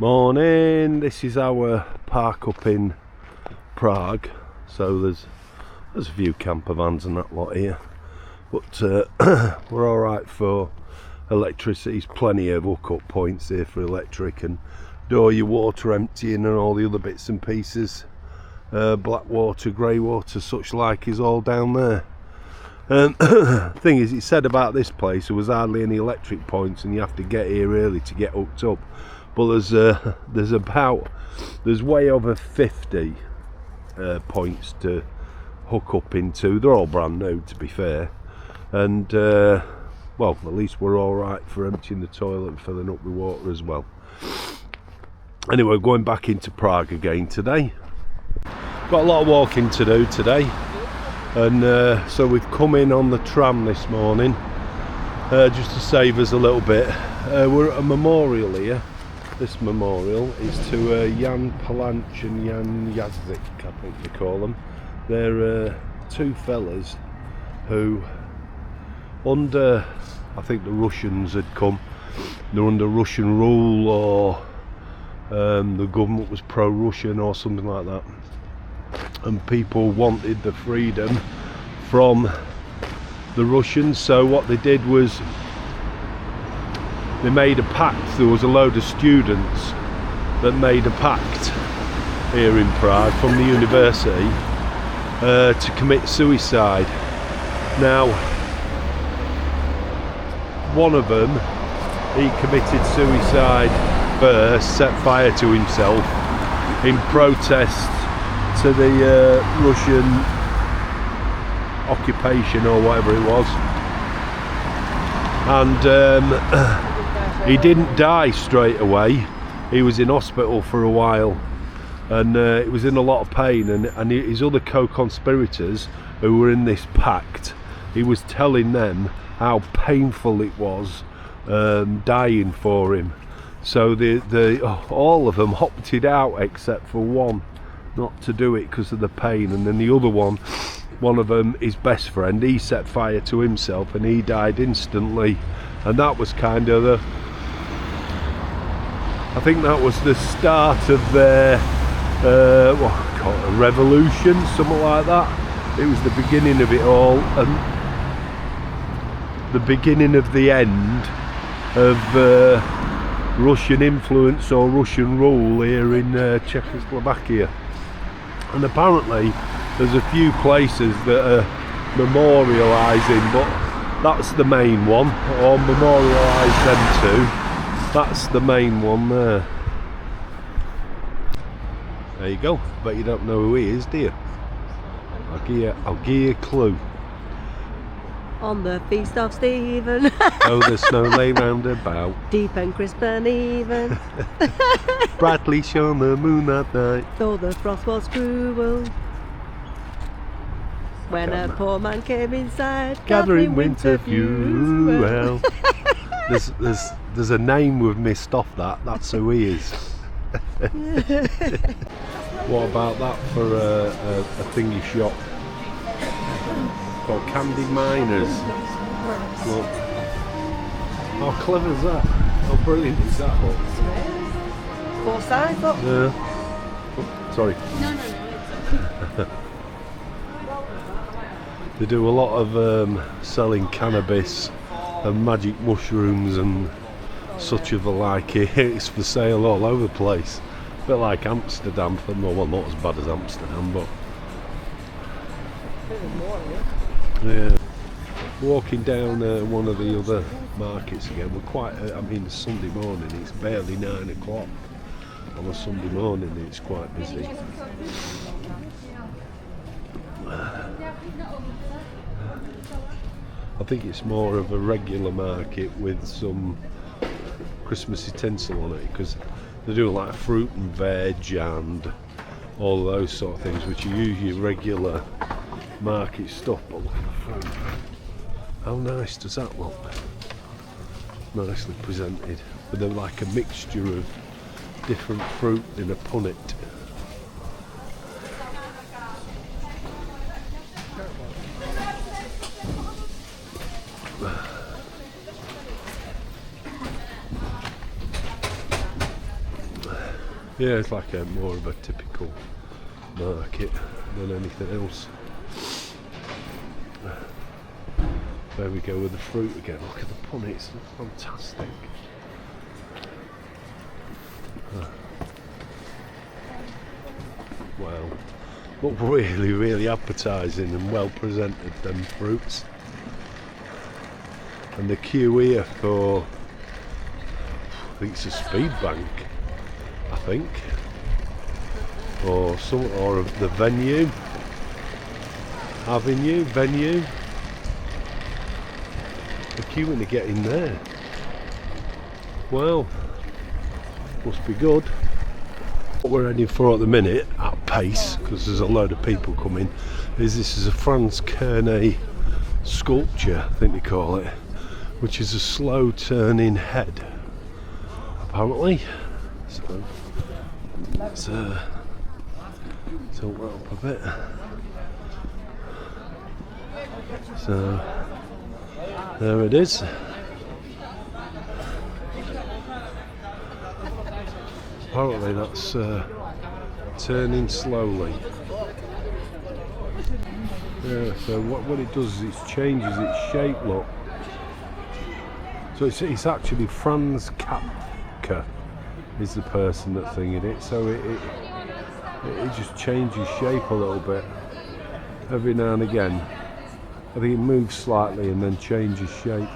Morning, this is our park up in Prague, so there's a few camper vans and that lot here, but we're alright for electricity. There's plenty of hookup points here for electric, and do your water emptying and all the other bits and pieces, black water, grey water, such like, is all down there. Thing is, it said about this place there was hardly any electric points and you have to get here early to get hooked up, but there's way over 50 points to hook up into. They're all brand new, to be fair, and well, at least we're all right for emptying the toilet and filling up with water as well. Anyway, going back into Prague again today. Got a lot of walking to do today, and so we've come in on the tram this morning just to save us a little bit. We're at a memorial here. This memorial is to Jan Palanch and Jan Jazik, I think they call them. They're two fellas who, under, I think the Russians had come, they're under Russian rule, or the government was pro-Russian or something like that, and people wanted the freedom from the Russians. So what they did was they made a pact. There was a load of students that made a pact here in Prague from the university to commit suicide. Now, one of them, he committed suicide first, set fire to himself in protest to the Russian occupation or whatever it was, and he didn't die straight away. He was in hospital for a while, and he was in a lot of pain, and his other co-conspirators who were in this pact, he was telling them how painful it was dying for him. So all of them opted out except for one, not to do it because of the pain. And then the other one of them, his best friend, he set fire to himself and he died instantly. And that was kind of I think that was the start of their a revolution, something like that. It was the beginning of it all, and the beginning of the end of Russian influence or Russian rule here in Czechoslovakia. And apparently there's a few places that are memorialising, but that's the main one, or memorialise them too. That's the main one there. There you go. Bet you don't know who he is, do you? I'll give you a clue. On the feast of Stephen. Oh, the snow lay round about. Deep and crisp and even. Brightly shone the moon that night. Though the frost was cruel. When a poor man came inside, gathering winter fuel. There's a name we've missed off that. That's who he is. What about that for a thingy shop called Candy Miners? Look. How clever is that? How brilliant is that? Look. Four sides, look. Yeah. Oh, sorry. No. They do a lot of selling cannabis and magic mushrooms and such of the like here. It's for sale all over the place. A bit like Amsterdam, well, not as bad as Amsterdam, but yeah. Walking down one of the other markets again. We're quite, I mean, Sunday morning, it's barely 9 o'clock on a Sunday morning, it's quite busy. I think it's more of a regular market with some Christmassy tinsel on it, because they do like fruit and veg and all those sort of things, which are usually regular market stuff. But look at the fruit. How nice does that look? Nicely presented, with like a mixture of different fruit in a punnet. Yeah, it's like a more of a typical market than anything else. There we go with the fruit again. Look at the punnets, fantastic. Wow, look really appetising and well presented, them fruits. And the queue here for, I think it's a speed bank, I think, or the venue, venue. The queuing to get in there. Well, must be good. What we're heading for at the minute, at pace, because there's a load of people coming, this is a Franz Kernay sculpture, I think they call it, which is a slow turning head, apparently. So let's tilt that up a bit. So there it is. Apparently that's turning slowly. Yeah, so what it does is it changes its shape, look. So it's actually Franz Kafka is the person that's thinking it, so it just changes shape a little bit every now and again. I think it moves slightly and then changes shape.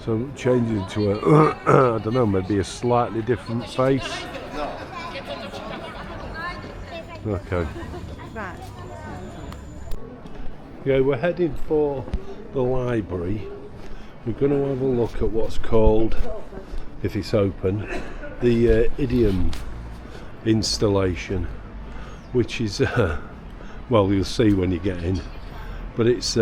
So it changes into a, I don't know, maybe a slightly different face. Okay. Right. Yeah, we're heading for the library. We're going to have a look at what's called, if it's open, the idiom installation, which is, well, you'll see when you get in, but it's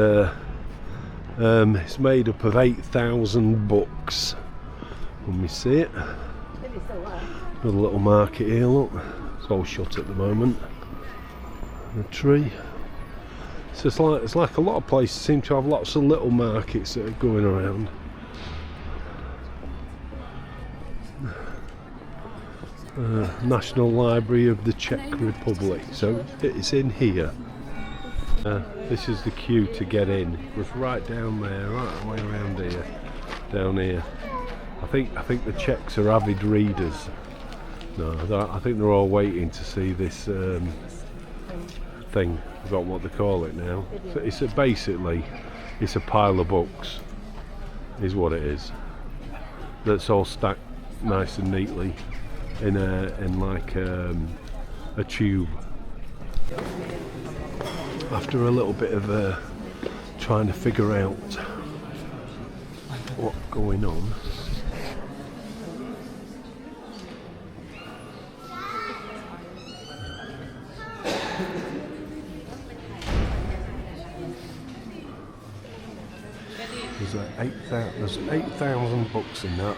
made up of 8,000 books. Let me see it. Another little market here, look. It's all shut at the moment. A tree. So it's like a lot of places seem to have lots of little markets that are going around. National Library of the Czech Republic. So it's in here. This is the queue to get in. It's right down there, right the way around here, down here. I think the Czechs are avid readers. No, I think they're all waiting to see this thing. I forgot what they call it now. So basically it's a pile of books, is what it is. That's all stacked nice and neatly in like a tube. After a little bit of trying to figure out what's going on, there's 8,000 books in that.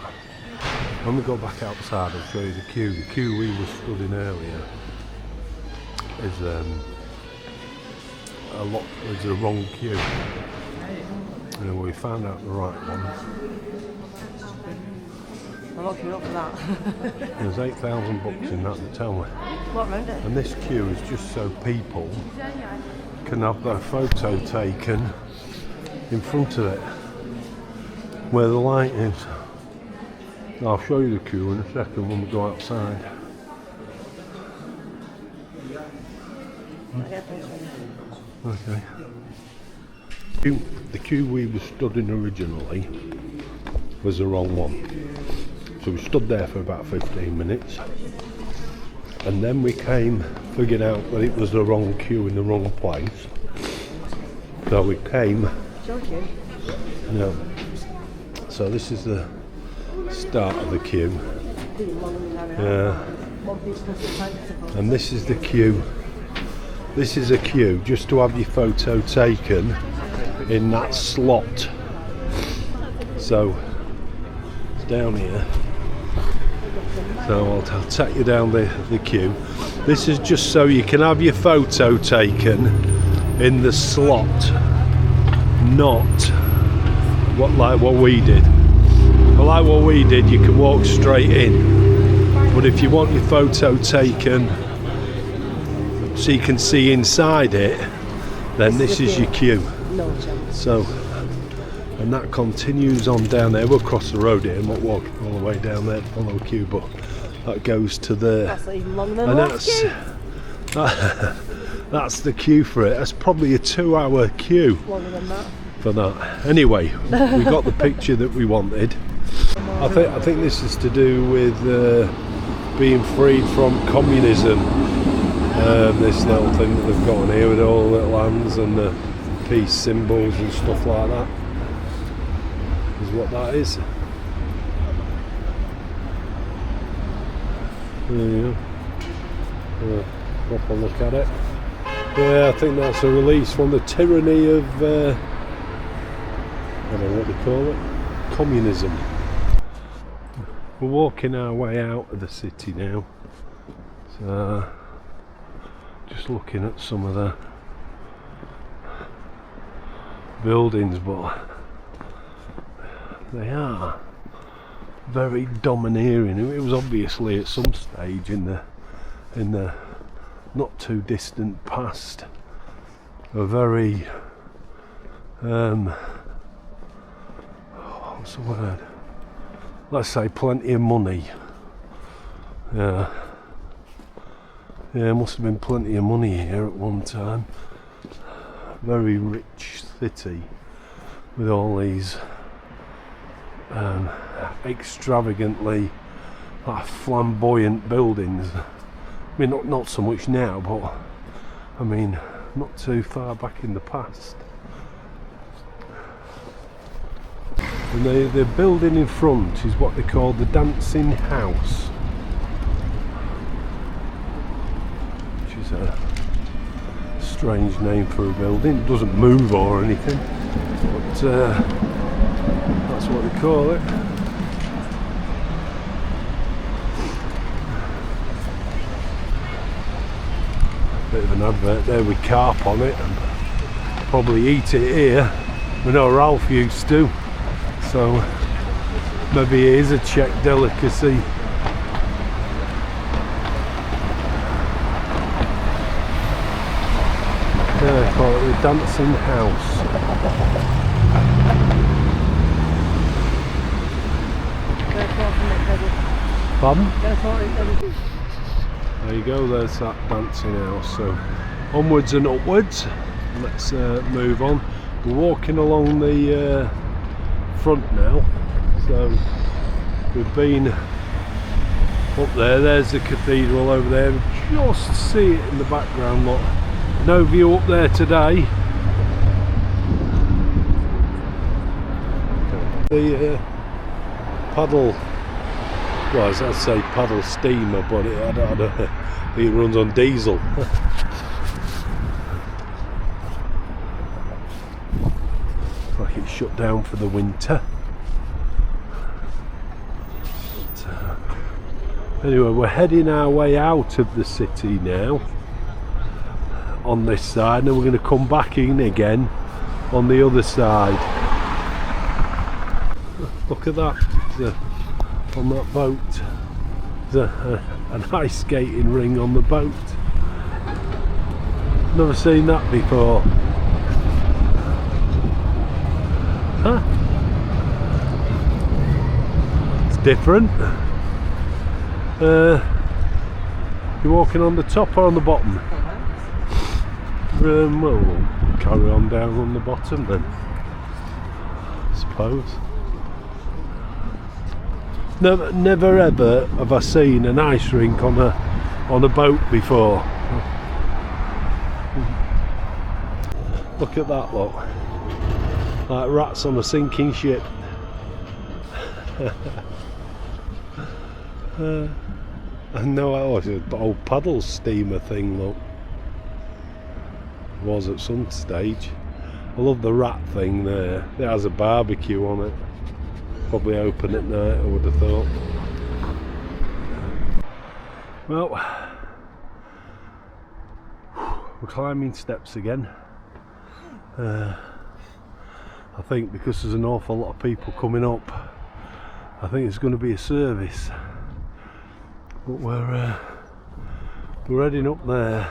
When we go back outside, I'll show you the queue. The queue we were stood in earlier is is the wrong queue. And we found out the right one. I'm looking up for that. There's 8,000 books in that, they tell me. What round it? And this queue is just so people can have their photo taken in front of it, where the light is. I'll show you the queue in a second when we go outside. Okay. The queue we were stood in originally was the wrong one. So we stood there for about 15 minutes. And then we figured out that it was the wrong queue in the wrong place. So we came. No. So this is the start of the queue. Yeah. And this is the queue. This is a queue just to have your photo taken in that slot. So it's down here. So I'll take you down the queue. This is just so you can have your photo taken in the slot, not like what we did. But like what we did, you can walk straight in. But if you want your photo taken so you can see inside it, then this is your queue. No chance. So, and that continues on down there. We'll cross the road here and not walk all the way down there to follow a queue, but that goes to there. That's even longer than And last queue. that's the queue for it. That's probably a 2-hour queue Longer than that. for that. Anyway, we got the picture that we wanted. I think this is to do with being freed from communism. This little thing that they've got on here with all the little hands and the peace symbols and stuff like that is what that is. There you go. Proper look at it. Yeah, I think that's a release from the tyranny of I don't know what they call it, communism. We're walking our way out of the city now, so just looking at some of the buildings, but they are very domineering. It was obviously at some stage in the not too distant past a very what's the word? Let's say plenty of money. Yeah, must have been plenty of money here at one time. Very rich city with all these extravagantly flamboyant buildings. I mean, not so much now, but I mean, not too far back in the past. And the building in front is what they call the Dancing House, which is a strange name for a building. It doesn't move or anything, but that's what they call it. Bit of an advert there with carp on it, and probably eat it here. We know Ralph used to, so maybe it is a Czech delicacy. Yeah, they call it the Dancing House. Pardon? There you go, there's that dancing house. So onwards and upwards. Let's move on. We're walking along the front now. So we've been up there. There's the cathedral over there. Just see it in the background. Look, no view up there today. The paddle. Well, I'd say paddle steamer, but I don't know. It runs on diesel. Like it's shut down for the winter. But, anyway, we're heading our way out of the city now on this side, and then we're going to come back in again on the other side. Look at that. On that boat, there's an ice skating ring on the boat. Never seen that before. Huh? It's different. You're walking on the top or on the bottom? Well, we'll carry on down on the bottom then, I suppose. Never ever have I seen an ice rink on a boat before. Look at that, look. Like rats on a sinking ship. I know it's an old paddle steamer thing, look. It was at some stage. I love the rat thing there. It has a barbecue on it. Probably open at night, I would have thought. Well, we're climbing steps again. I think because there's an awful lot of people coming up, I think it's going to be a service, but we're heading up there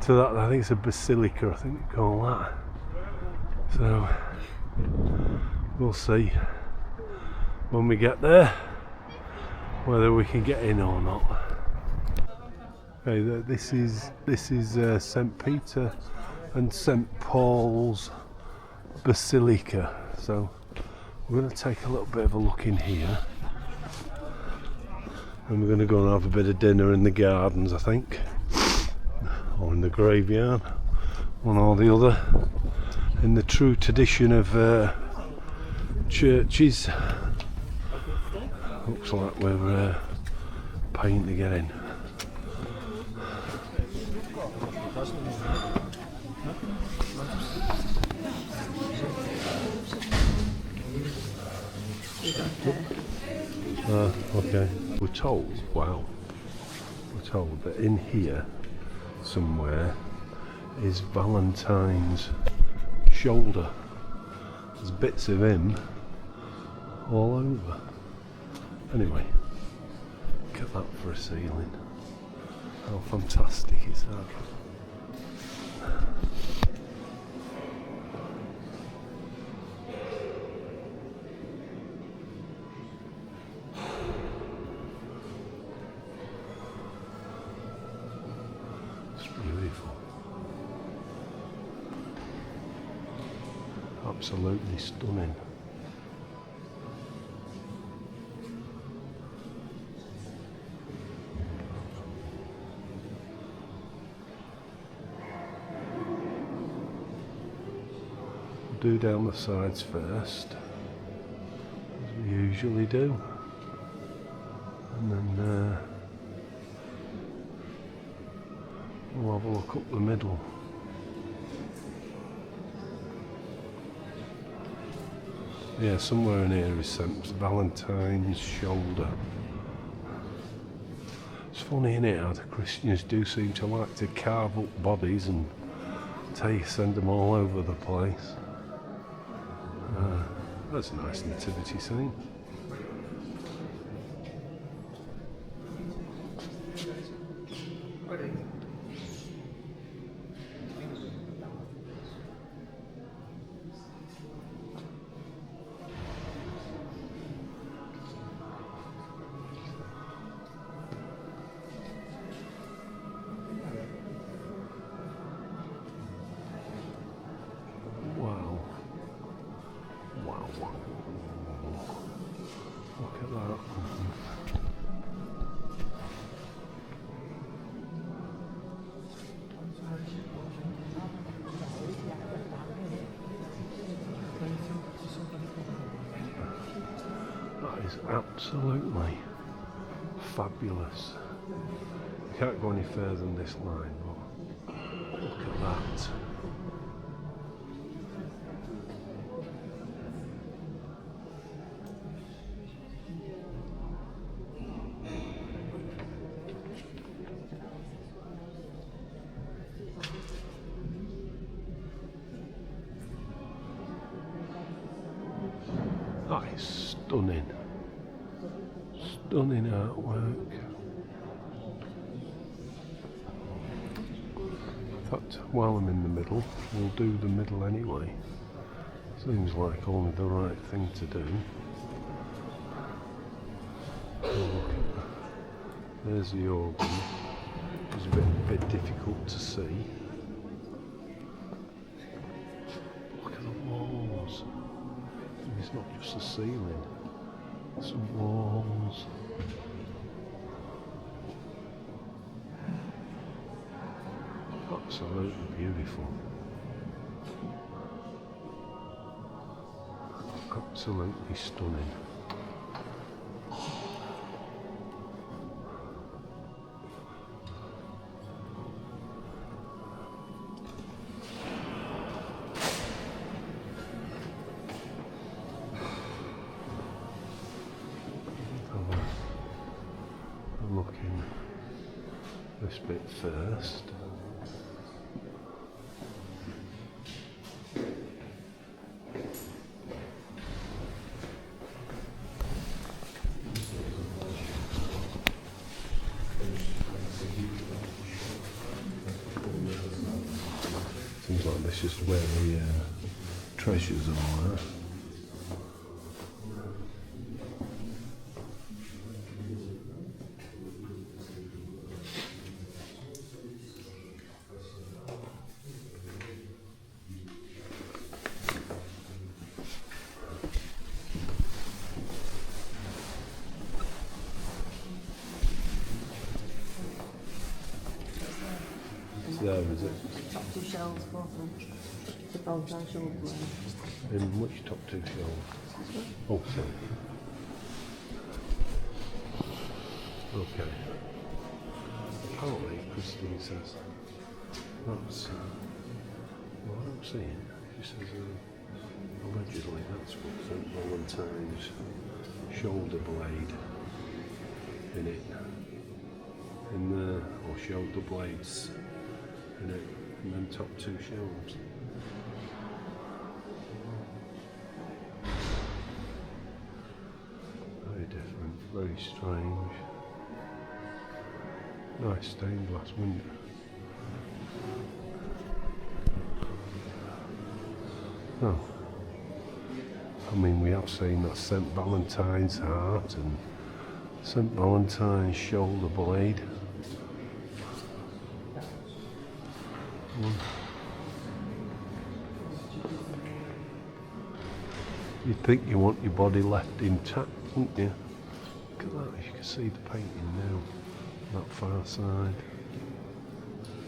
to that. I think it's a basilica, I think they call that. So we'll see when we get there whether we can get in or not. Okay, this is St. Peter and St. Paul's Basilica. So we're going to take a little bit of a look in here, and we're going to go and have a bit of dinner in the gardens, I think, or in the graveyard, one or the other, in the true tradition of churches. Looks like we're paying to get in. Okay. We're told that in here somewhere is Valentine's shoulder. There's bits of him all over. Anyway, look at that for a ceiling. How fantastic is that? Absolutely stunning. We'll do down the sides first, as we usually do, and then we'll have a look up the middle. Yeah, somewhere in here is St. Valentine's shoulder. It's funny, isn't it, how the Christians do seem to like to carve up bodies and send them all over the place. That's a nice nativity scene. Look at that. That is absolutely fabulous. You can't go any further than this line, but look at that. That is stunning. Stunning artwork. In fact, while I'm in the middle, we'll do the middle anyway. Seems like only the right thing to do. Oh, look at that. There's the organ. It's a bit difficult to see. Look at the walls. It's not just the ceiling, some walls. Absolutely beautiful. Absolutely stunning. Looking this bit first. this is where the treasures are. There, is it? Top two shelves, both of them. The Valentine shoulder blade. In which top two shelves? Oh, sorry. Okay. Apparently, Christine says that's. Well, I don't see it. She says allegedly that's what St. Valentine's shoulder blade in it. In the or shoulder blades in it, and then top two shelves. Very different, very strange. Nice stained glass window. Oh, I mean, we have seen that St. Valentine's heart and St. Valentine's shoulder blade. You'd think you want your body left intact, wouldn't you? Look at that, you can see the painting now, that far side.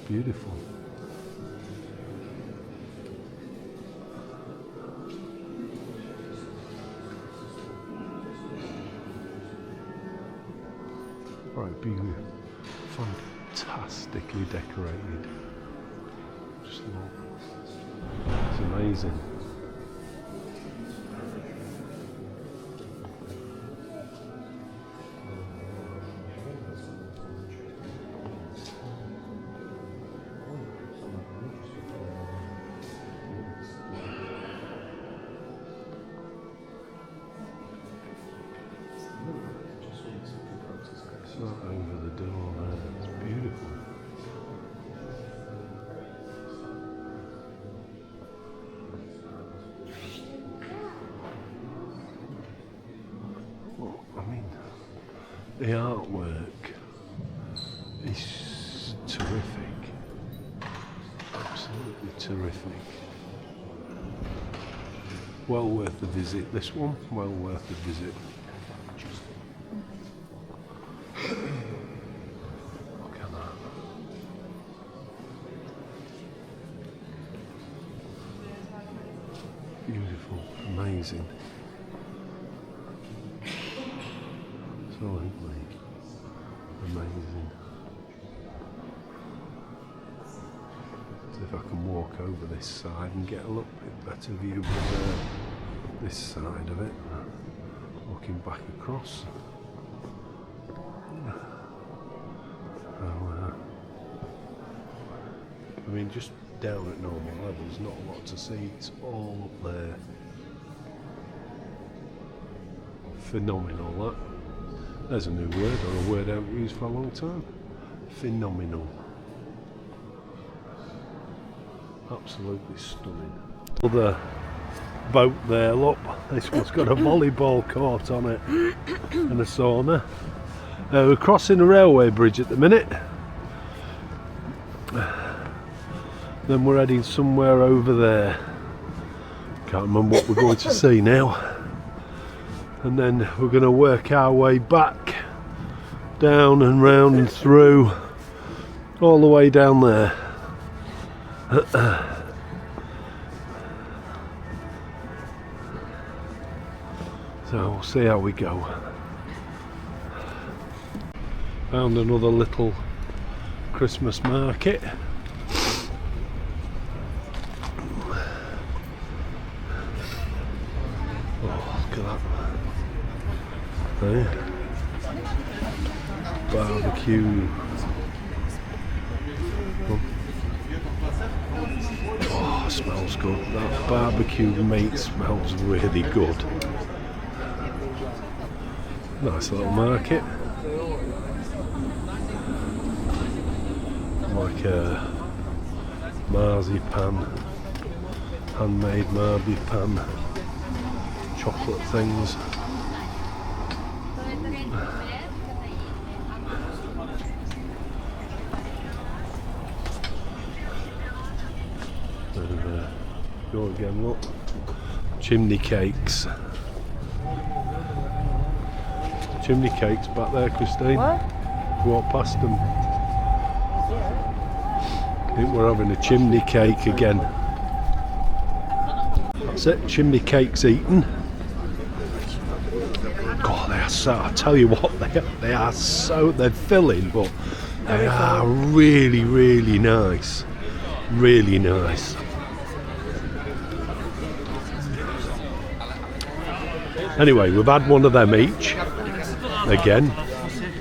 Beautiful. Right, beautiful. Fantastically decorated. Just look. It's amazing. It's not over the door there, it's beautiful. Well, I mean, the artwork is terrific. Absolutely terrific. Well worth the visit, this one, well worth the visit. Look at that. Beautiful, amazing. Absolutely amazing. See if I can walk over this side and get a little bit better view of this side of it. Looking back across. I mean, just down at normal levels, not a lot to see. It's all up there. Phenomenal, that. There's a new word, or a word I haven't used for a long time. Phenomenal. Absolutely stunning. Other boat there, look. This one's got a volleyball court on it and a sauna. We're crossing a railway bridge at the minute. Then we're heading somewhere over there. Can't remember what we're going to see now. And then we're going to work our way back down and round and through all the way down there. So we'll see how we go. Found another little Christmas market. Oh, look at that. There. Barbecue. Oh, smells good. That barbecue meat smells really good. Nice little market. Like a marzipan handmade marzipan chocolate things. And go again, look, chimney cakes. Chimney cakes back there, Christine. What? Walk past them. I think we're having a chimney cake again. That's it, chimney cakes eaten. God, they are so, I tell you what, they are so, they're filling, but they are really, really nice. Really nice. Anyway, we've had one of them each again,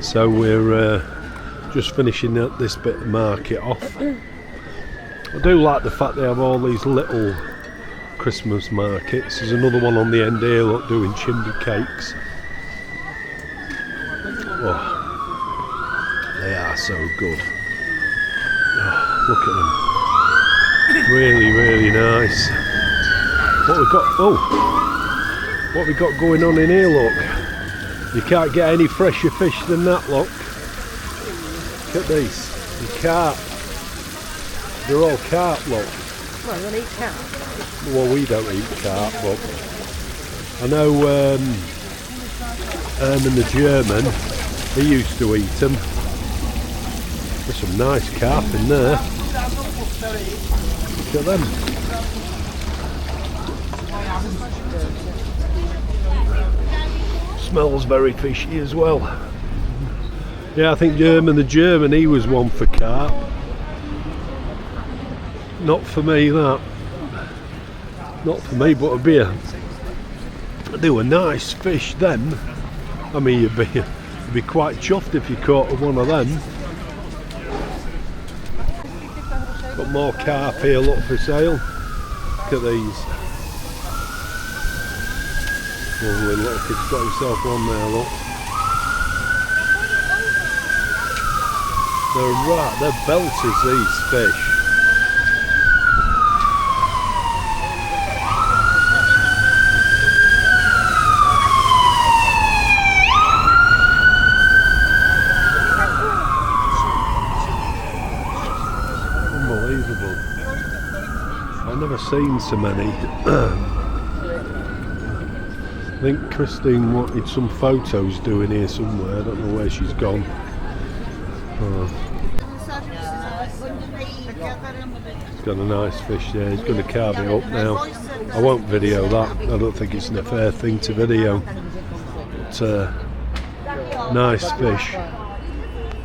so we're just finishing this bit of market off. I do like the fact they have all these little Christmas markets. There's another one on the end here, look, doing chimney cakes. Oh, they are so good. Oh, look at them. Really, really nice. What we've got? Oh, what we got going on in here? Look, you can't get any fresher fish than that. Look at these. You can't. They're all carp. Look. Well, you want to eat carp? Well, we don't eat carp, but I know Herman the German, he used to eat them. There's some nice carp in there. Look at them. Smells very fishy as well. Yeah, I think Herman the German, he was one for carp. Not for me, that. Not for me, but they were nice fish then. I mean, you'd be quite chuffed if you caught one of them. Got more carp here, look, for sale. Look at these. Oh, look, he's got himself one there, look. They're belters, these fish. I've never seen so many. I think Christine wanted some photos doing here somewhere. I don't know where she's gone. He's got a nice fish there. He's going to carve it up now. I won't video that. I don't think it's a fair thing to video. But nice fish.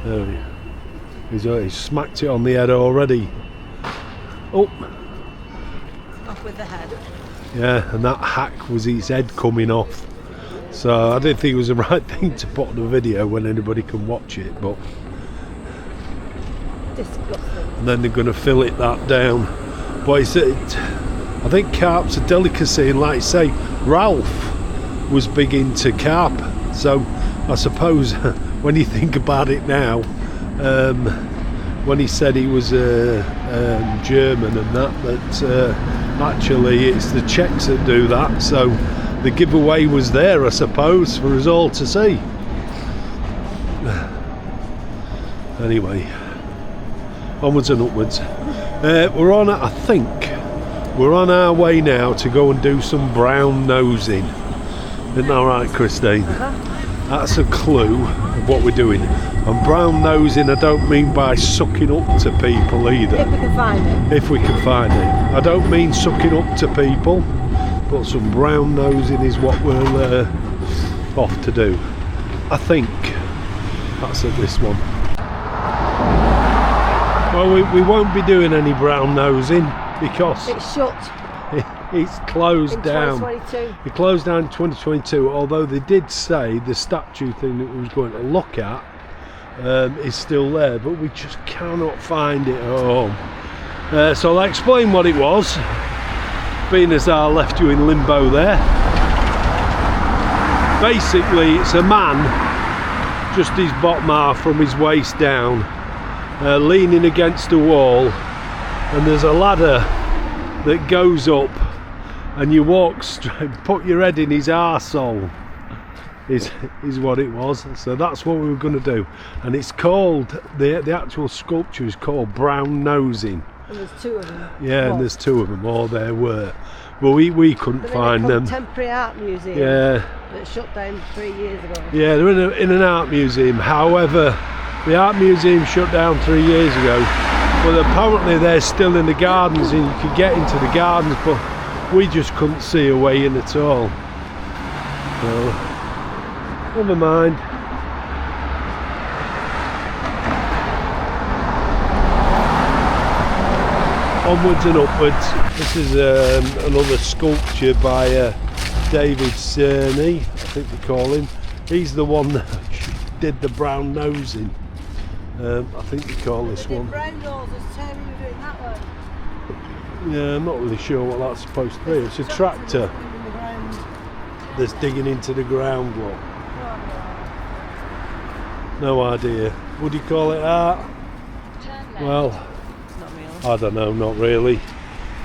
There he's smacked it on the head already. Oh. Off with the head. Yeah, and that hack was his head coming off. So I didn't think it was the right thing to put on a video when anybody can watch it, but disgusting. And then they're going to fillet that down. But I think carp's a delicacy, and like I say, Ralph was big into carp. So I suppose when you think about it now, when he said he was German and that actually it's the Czechs that do that, so the giveaway was there, I suppose, for us all to see. Anyway, onwards and upwards. I think we're on our way now to go and do some brown nosing. Isn't that right, Christine? That's a clue of what we're doing. And brown nosing, I don't mean by sucking up to people either. If we can find it. If we can find it. I don't mean sucking up to people, but some brown nosing is what we're off to do. I think that's at this one. Well, we won't be doing any brown nosing because it's shut. It's closed down. 2022. It closed down in 2022, although they did say the statue thing that we was going to look at is still there, but we just cannot find it at home. So I'll explain what it was, being as I left you in limbo there. Basically, it's a man, just his bottom half from his waist down, leaning against a wall, and there's a ladder that goes up and you walk straight, put your head in his arsehole. Is what it was. So that's what we were going to do, and it's called the actual sculpture is called brown nosing. And there's two of them. Yeah, and there's two of them, or there were. Well, we couldn't find them. Contemporary art museum. Yeah. That shut down 3 years ago. Yeah, they're in an art museum. However, the art museum shut down 3 years ago, but apparently they're still in the gardens, and you could get into the gardens, but we just couldn't see a way in at all. So, never mind. Onwards and upwards. This is another sculpture by David Cerny, I think they call him. He's the one that did the brown nosing. I think they call this one. Brown nose is Terry doing that one. Yeah, I'm not really sure what that's supposed to be. It's a tractor that's digging into the ground. Look. No idea. Would you call it art? Well, not really. I don't know, not really.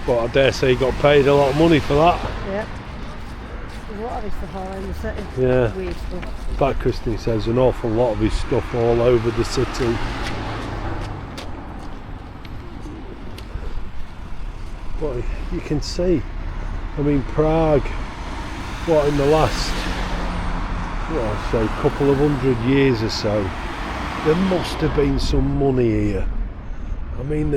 But I dare say he got paid a lot of money for that. Yeah. There's a lot of his stuff all in the city. Yeah. Weird stuff. In fact, Christine says an awful lot of his stuff all over the city. But you can see, I mean, Prague, what in the last, couple of 100 years or so, there must have been some money here. I mean,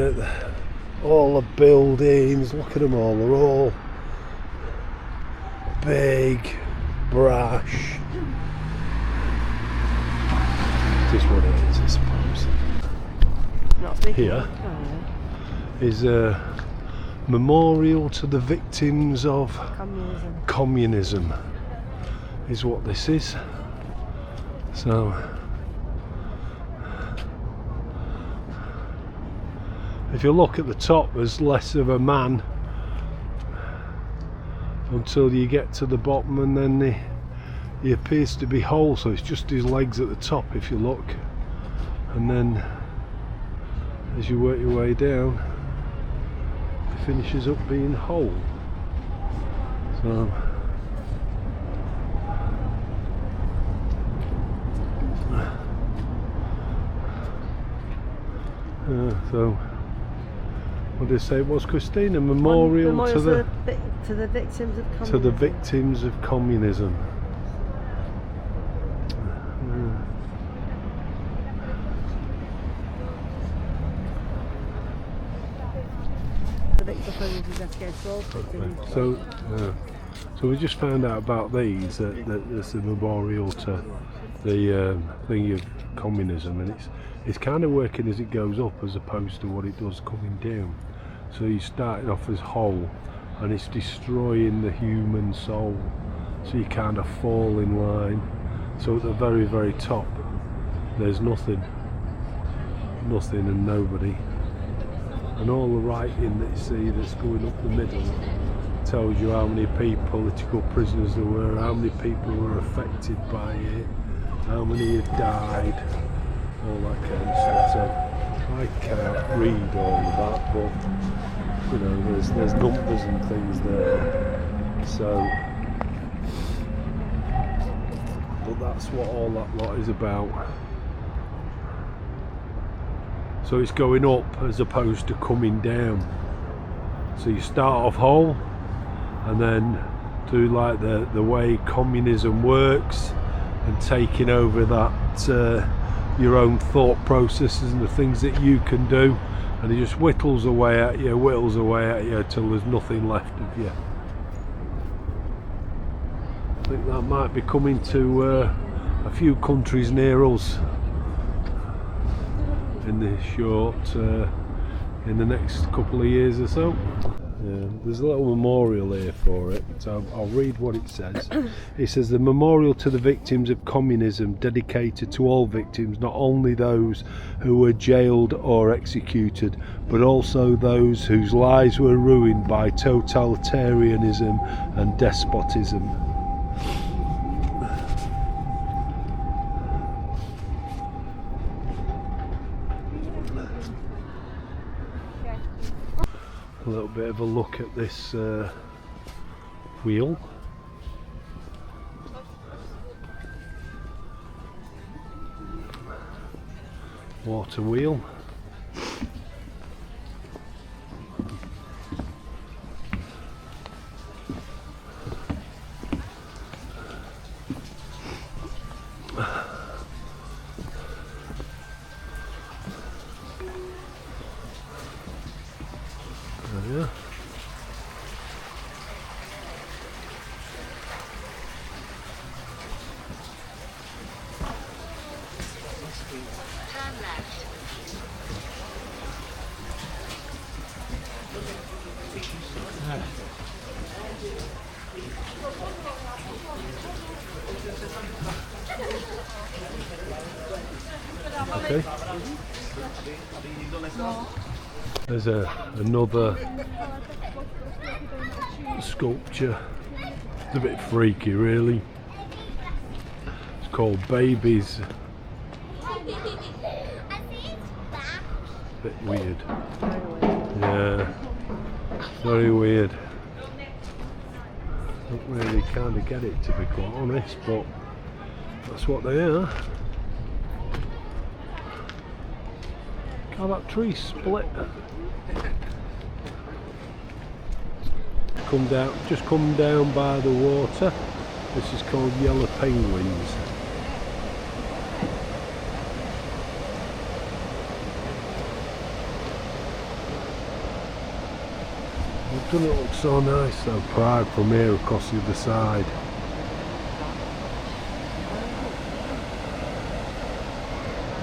all the buildings, look at them all, they're all big, brash. Just what it is, I suppose. Not speaking. Here Oh, yeah. is a memorial to the victims of communism is what this is. So if you look at the top, there's less of a man until you get to the bottom, and then he appears to be whole, so it's just his legs at the top if you look, and then as you work your way down it finishes up being whole. So so what did they say it was, Christine? A memorial to the victims of communism. to the victims of communism. The victims investigated all victims. So we just found out about these, that there's a memorial to the thing of communism, and it's kind of working as it goes up as opposed to what it does coming down. So you started off as whole, and it's destroying the human soul, so you kind of fall in line. So at the very, very top there's nothing and nobody, and all the writing that you see that's going up the middle tells you how many political prisoners there were, how many people were affected by it, how many had died, all that kind of stuff. So I can't read all of that, but you know, there's numbers and things there. So, but that's what all that lot is about. So it's going up as opposed to coming down. So you start off whole, and then do like the way communism works, and taking over that your own thought processes and the things that you can do, and it just whittles away at you till there's nothing left of you. I think that might be coming to a few countries near us in the next couple of years or so. Yeah, there's a little memorial here for it, so I'll read what it says. It says, the memorial to the victims of communism, dedicated to all victims, not only those who were jailed or executed, but also those whose lives were ruined by totalitarianism and despotism. A little bit of a look at this wheel. Water wheel. Yeah. Turn left. Okay. There's another sculpture. It's a bit freaky, really. It's called Babies. Bit weird. Yeah, very weird. Don't really kind of get it, to be quite honest, but that's what they are. How that tree split? Just come down by the water. This is called yellow penguins. Doesn't it look so nice though, Prague from here across the other side.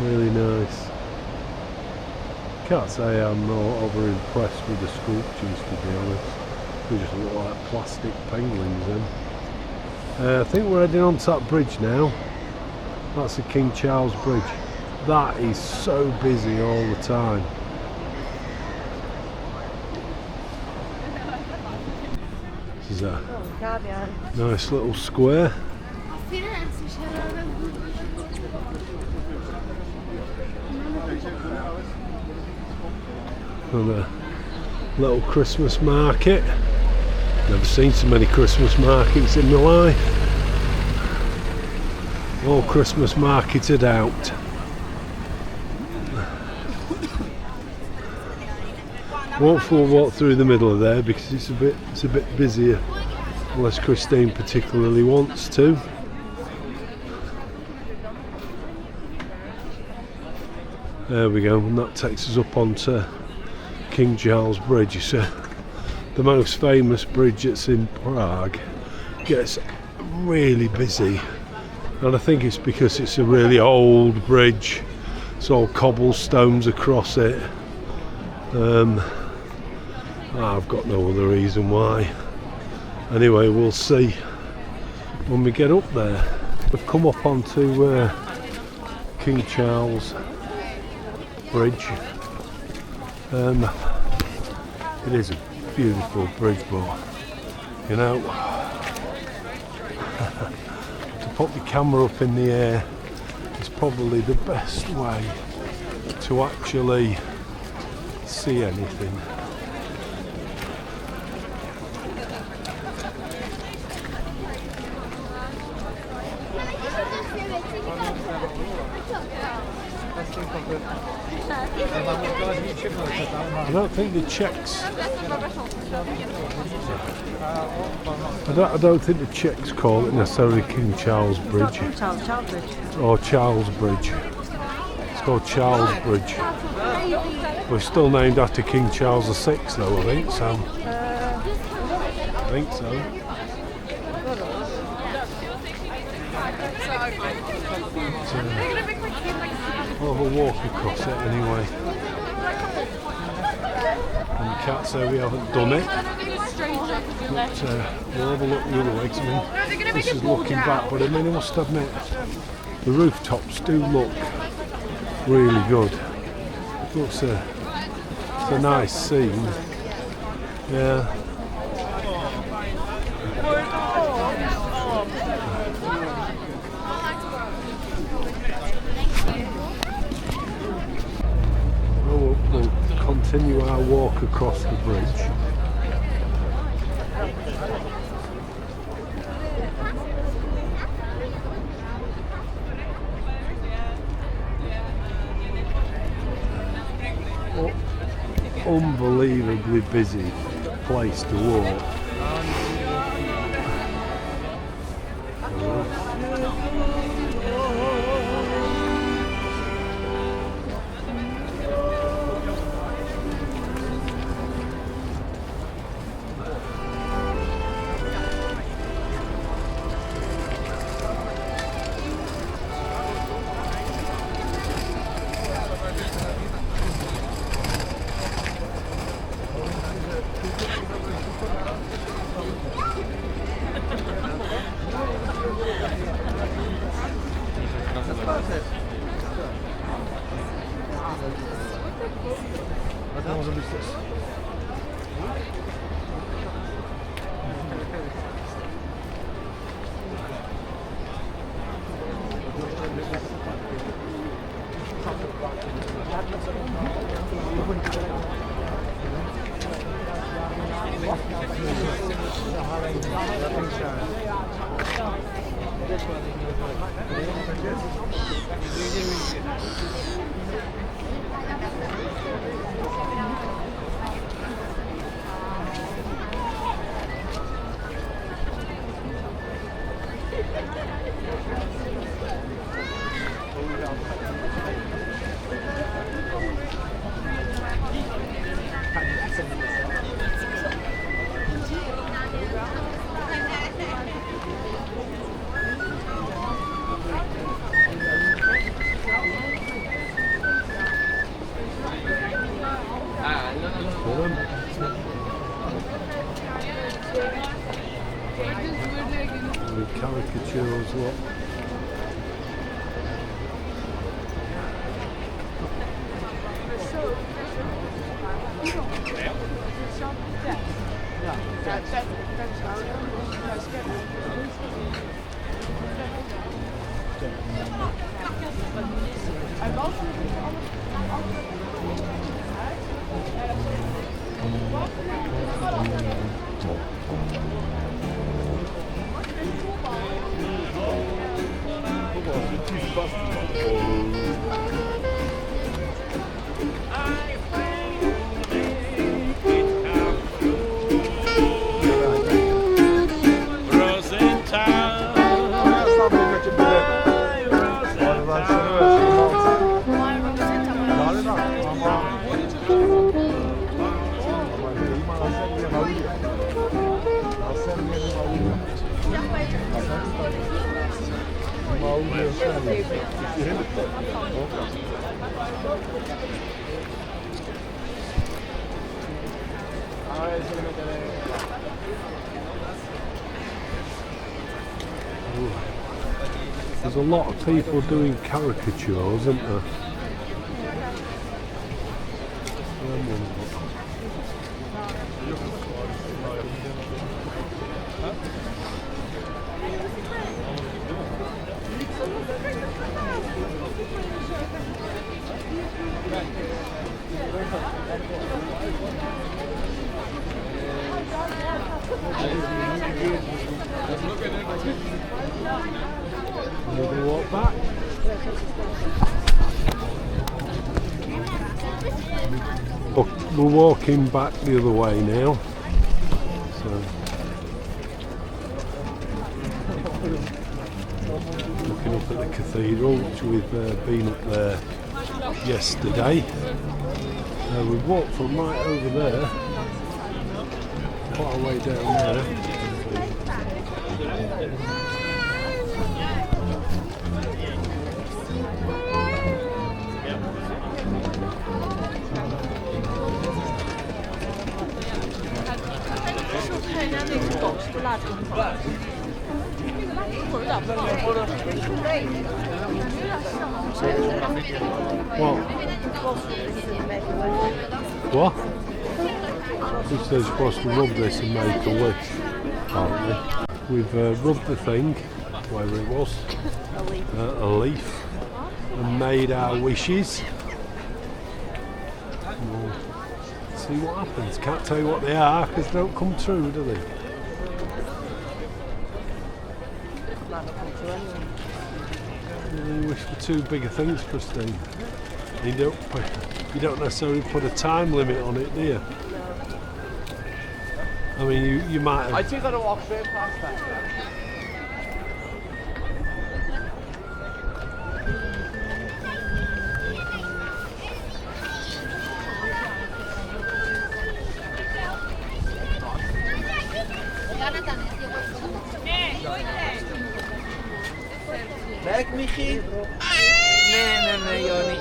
Really nice. Can't say I'm not over impressed with the sculptures, to be honest. They just look like plastic penguins then. I think we're heading onto that bridge now. That's the King Charles Bridge. That is so busy all the time. This is a nice little square. And a little Christmas market. Never seen so many Christmas markets in my life. All Christmas marketed out. Won't walk through the middle of there because it's a bit busier, unless Christine particularly wants to. There we go, and that takes us up onto King Charles Bridge. It's the most famous bridge that's in Prague. Gets really busy, and I think it's because it's a really old bridge. It's all cobblestones across it. I've got no other reason why. Anyway, we'll see when we get up there. We've come up onto King Charles Bridge. It is a beautiful bridge, but you know, to put the camera up in the air is probably the best way to actually see anything. I don't think the Czechs. I don't think the Czechs call it necessarily King Charles Bridge. Charles Bridge. Or Charles Bridge. It's called Charles Bridge. We're still named after King Charles VI, though. I think so. I think so. We'll have a walk across it anyway. And you can't say we haven't done it. But we'll have a look the other way. I mean, this is looking back, but I mean, I must admit, the rooftops do look really good. It looks it's a nice scene. Yeah. We'll continue our walk across the bridge. unbelievably busy place to walk. With caricatures, look. There's a lot of people doing caricatures, isn't there? We're going to walk back. We're walking back the other way now. So, looking up at the cathedral, which we've been up there yesterday. We've walked from right over there, quite a way down there. What? He says you're supposed to rub this and make a wish, apparently. We've rubbed the thing, wherever it was, a leaf, and made our wishes. We'll see what happens. Can't tell you what they are because they don't come true, do they? You wish for two bigger things, Christine. You don't. you don't necessarily put a time limit on it, do you? No. I mean, you might have... I think I'll walk straight past that. Weg, Michi! Nee, ja niet.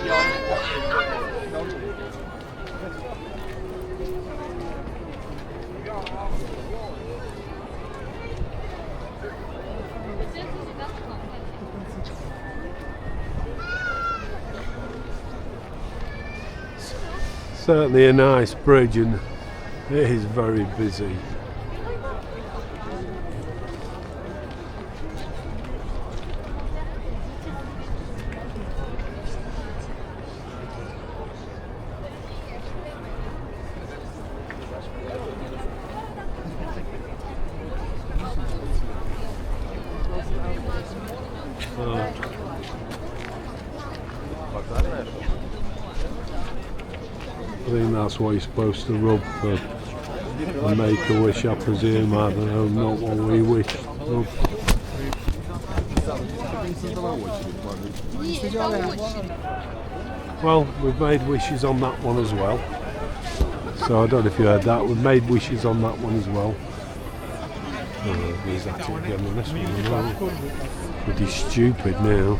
Certainly a nice bridge, and it is very busy. I think that's what you're supposed to rub for a make-a-wish, I presume. I don't know, not what we wish. Rub. Well, we've made wishes on that one as well. So I don't know if you heard that. We've made wishes on that one as well. He's at it again on this one. Pretty stupid now.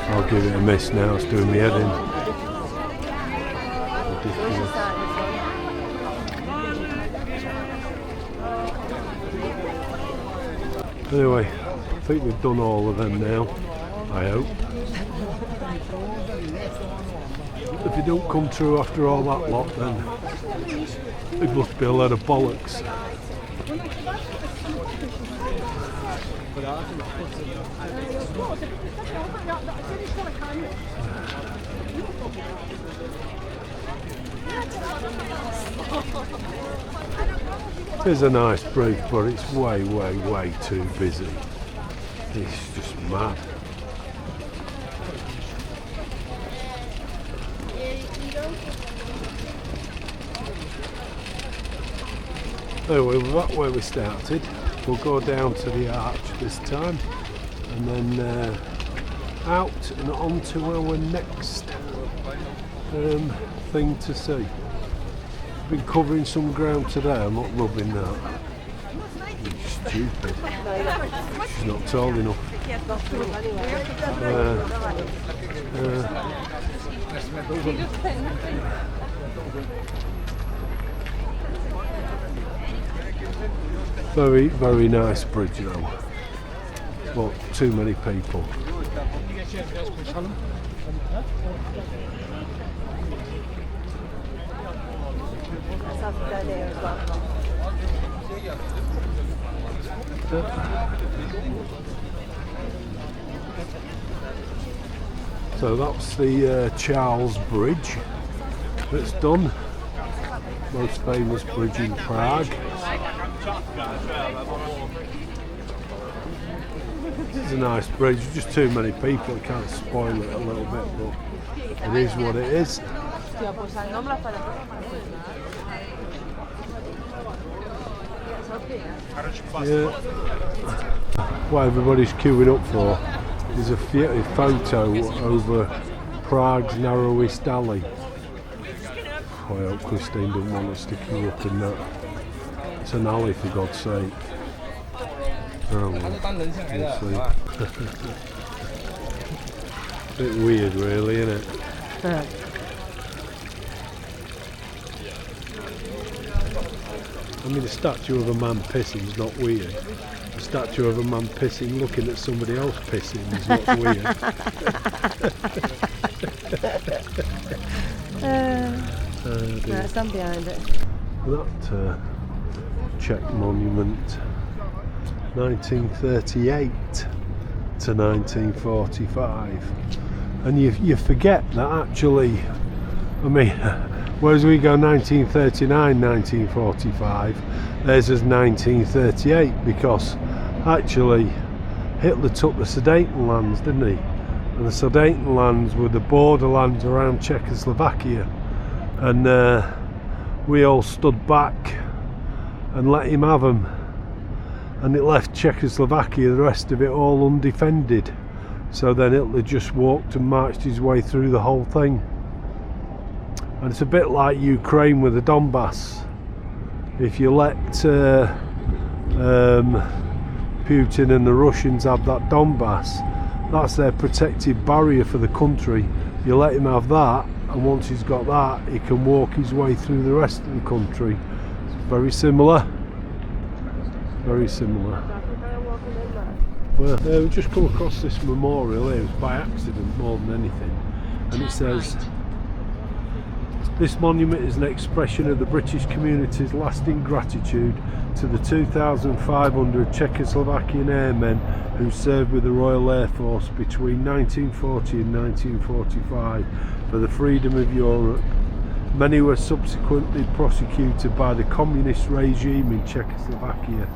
I'll give it a miss now, it's doing me head in. Ridiculous. Anyway, I think we've done all of them now, I hope. If you don't come through after all that lot, then it must be a load of bollocks. It's a nice bridge, but it's way too busy. It's just mad. Anyway, we're back where we started. We'll go down to the arch this time, and then out and on to our next thing to see. Been covering some ground today, I'm not loving that. It's stupid. She's not tall enough. Very nice bridge though. But too many people. So that's the Charles Bridge that's done. Most famous bridge in Prague. It's a nice bridge, just too many people, can't spoil it a little bit, but it is what it is. Yeah. What everybody's queuing up for is a photo over Prague's narrowest alley. I hope Christine didn't want to stick you up in that. It's an alley, for God's sake. Oh, we'll see. Bit weird really, isn't it? I mean, a statue of a man pissing is not weird. A statue of a man pissing looking at somebody else pissing is what's weird. No, stand behind it. That Czech monument, 1938 to 1945, and you forget that actually, I mean, whereas we go 1939, 1945, theirs is 1938, because actually Hitler took the Sudetenlands, didn't he? And the Sudetenlands were the borderlands around Czechoslovakia, and we all stood back and let him have them, and it left Czechoslovakia, the rest of it, all undefended. So then Hitler just walked and marched his way through the whole thing. And it's a bit like Ukraine with the Donbass. If you let Putin and the Russians have that Donbass, that's their protective barrier for the country. You let him have that, and once he's got that, he can walk his way through the rest of the country. It's very similar. Very similar. Well, we just come across this memorial here. It was by accident more than anything, and it says, "This monument is an expression of the British community's lasting gratitude to the 2,500 Czechoslovakian airmen who served with the Royal Air Force between 1940 and 1945 for the freedom of Europe. Many were subsequently prosecuted by the communist regime in Czechoslovakia."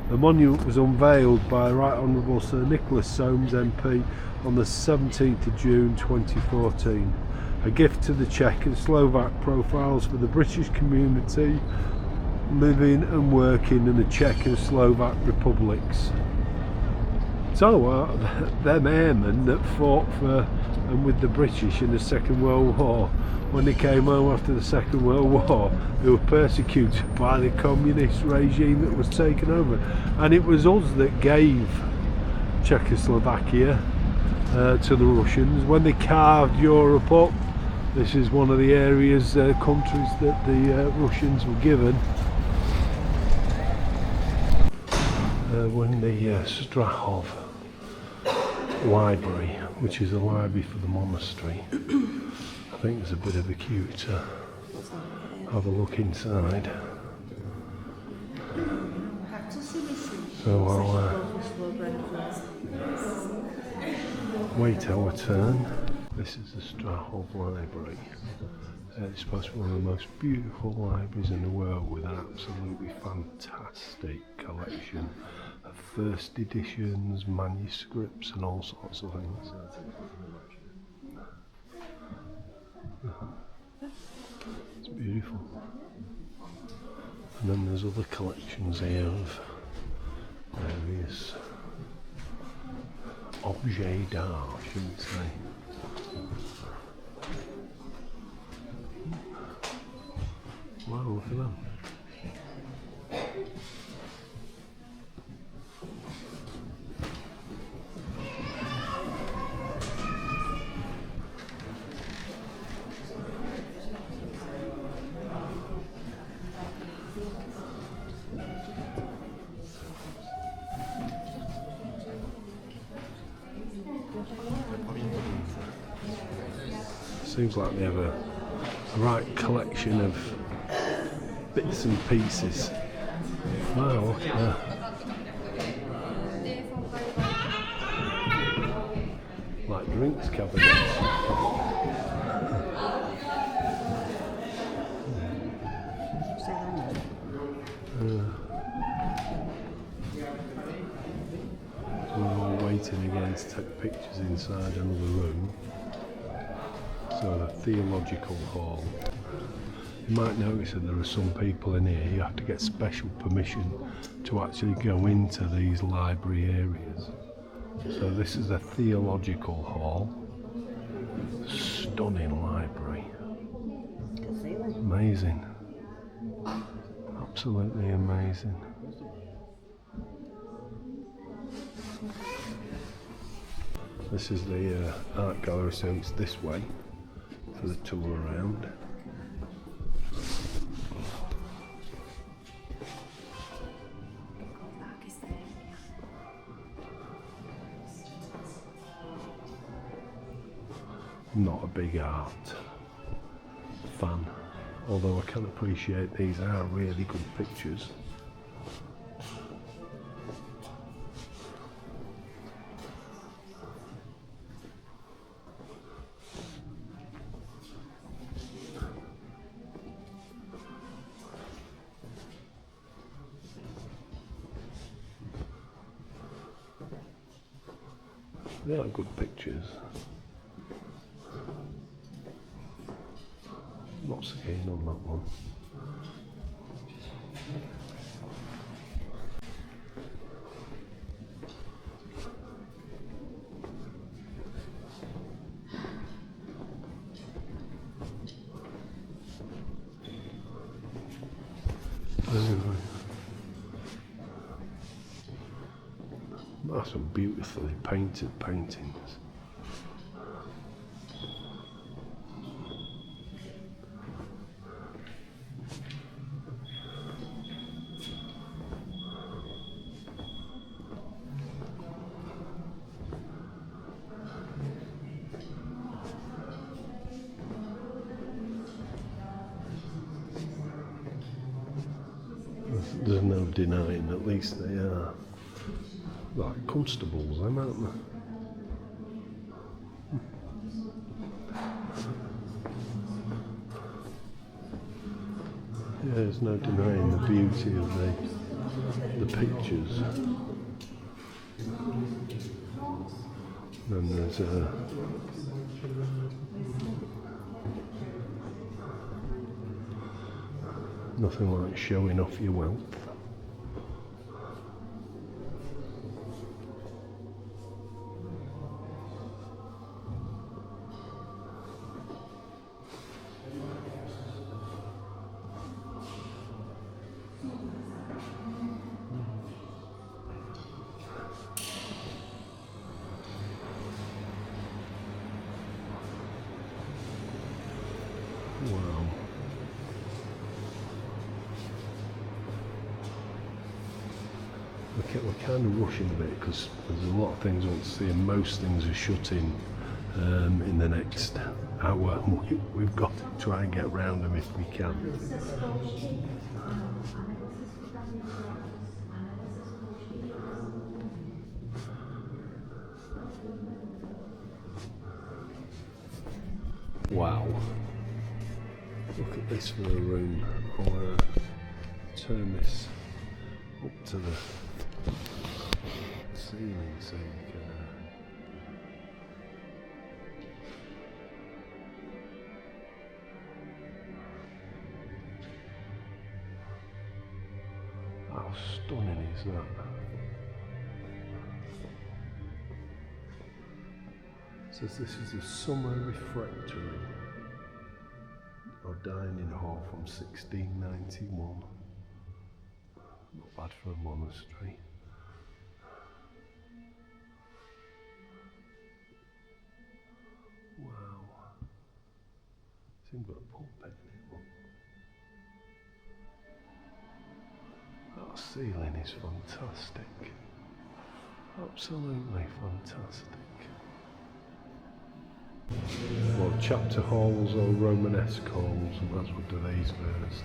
The monument was unveiled by Right Honourable Sir Nicholas Soames MP on the 17th of June 2014. A gift to the Czech and Slovak profiles for the British community living and working in the Czech and Slovak republics. So them airmen that fought for and with the British in the Second World War, when they came home after the Second World War, they were persecuted by the communist regime that was taken over. And it was us that gave Czechoslovakia to the Russians when they carved Europe up. This is one of the areas, countries that the Russians were given. We're in the Strahov library, which is a library for the monastery. I think there's a bit of a queue to have a look inside. So I'll wait our turn. This is the Strahov library. It's supposed to be one of the most beautiful libraries in the world, with an absolutely fantastic collection of first editions, manuscripts and all sorts of things. It's beautiful. And then there's other collections here of various objets d'art, shouldn't we say. Wow, look at them. Seems like they have a right collection of bits and pieces. Wow, look at that. Like drinks cabinets. We're waiting again to take pictures inside another room. So the theological hall. You might notice that there are some people in here, you have to get special permission to actually go into these library areas. So this is a theological hall. Stunning library. Amazing. Absolutely amazing. This is the art gallery, so it's this way for the tour around. Not a big art fan, although I can appreciate these are really good pictures. They are good pictures. Not so keen on that one. Anyway, that's some beautifully painted paintings. There's no denying, at least they are like constables, them, aren't they? Yeah, there's no denying the beauty of the pictures. And there's nothing like showing off your wealth. Wow. We're kind of rushing a bit because there's a lot of things I want to see, and most things are shutting in the next hour. We've got to try and get round them if we can. Wow. Look at this for a room. I'll turn this up to the ceiling so you can how stunning is that? It says this is a summer refectory or dining hall from 1691. Not bad for a monastery. Wow. Seems got a pulpit in it. Look. That ceiling is fantastic. Absolutely fantastic. Well, chapter halls or Romanesque halls, and that's what do these first.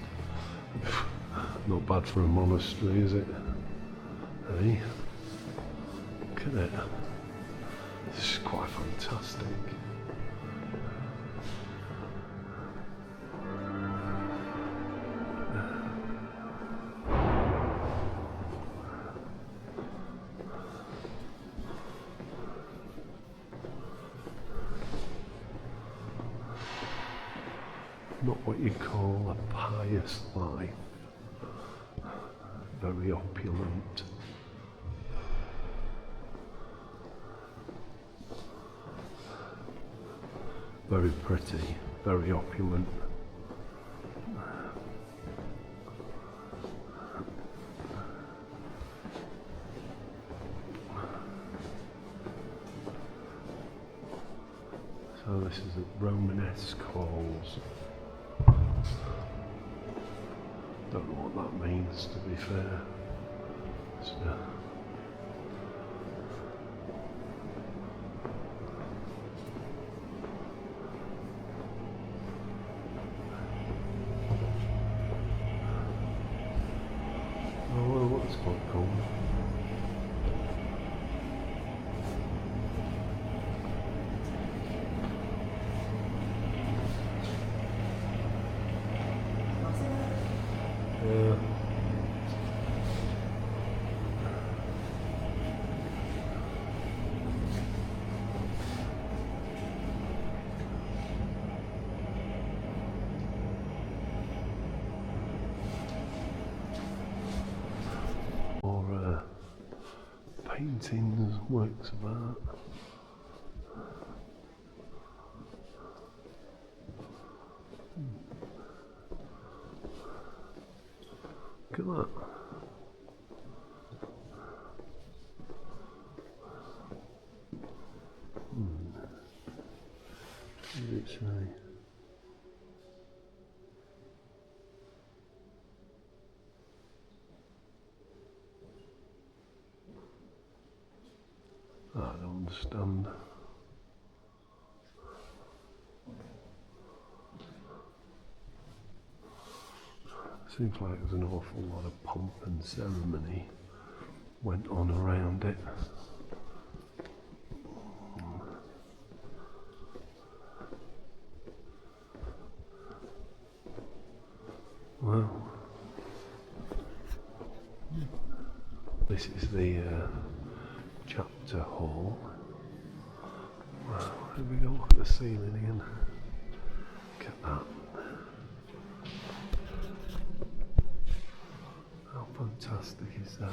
Not bad for a monastery, is it? Hey? Look at it. This is quite fantastic. Not what you call a pious life. Very opulent. Very pretty, very opulent. So this is at Romanesque halls. Don't know what that means, to be fair. Oh well, what's quite cool. Yeah. paintings, works of art. Look at that. What did it say? I don't understand. Seems like there's an awful lot of pomp and ceremony went on around it. Well, this is the chapter hall. Wow, here we go, look at the ceiling again. Look at that. How fantastic is that?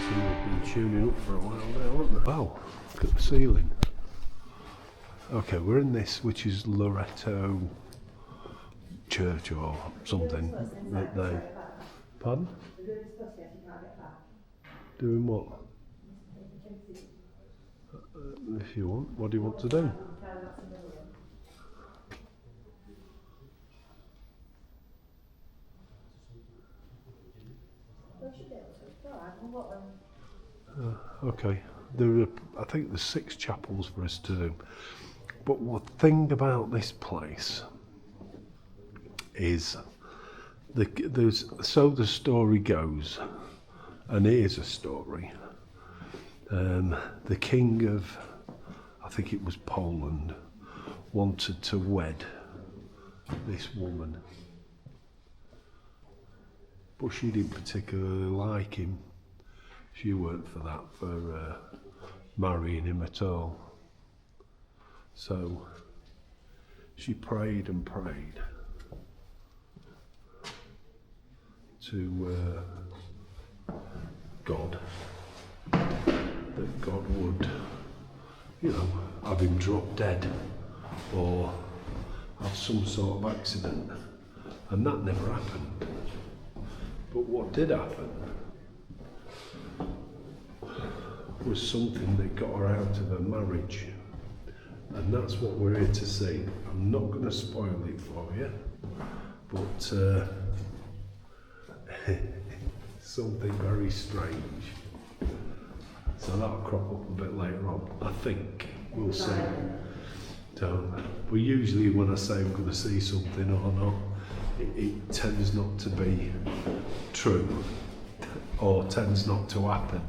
We've been tuning up for a while now, haven't we? Wow, look at the ceiling. Okay, we're in this, which is Loretto Church or something that they... Pardon? Doing what? If you want, what do you want to do? Okay, there are, I think there's 6 chapels for us to do. But one thing about this place is so the story goes, and it is a story. The king of, I think it was Poland, wanted to wed this woman, but she didn't particularly like him. She weren't for that, for marrying him at all. So she prayed and prayed to God, that God would, have him drop dead or have some sort of accident. And that never happened. But what did happen was something that got her out of her marriage. And that's what we're here to see. I'm not going to spoil it for you, but something very strange. So that'll crop up a bit later on, I think. We'll see. But usually when I say I'm going to see something or not, it tends not to be true, or tends not to happen,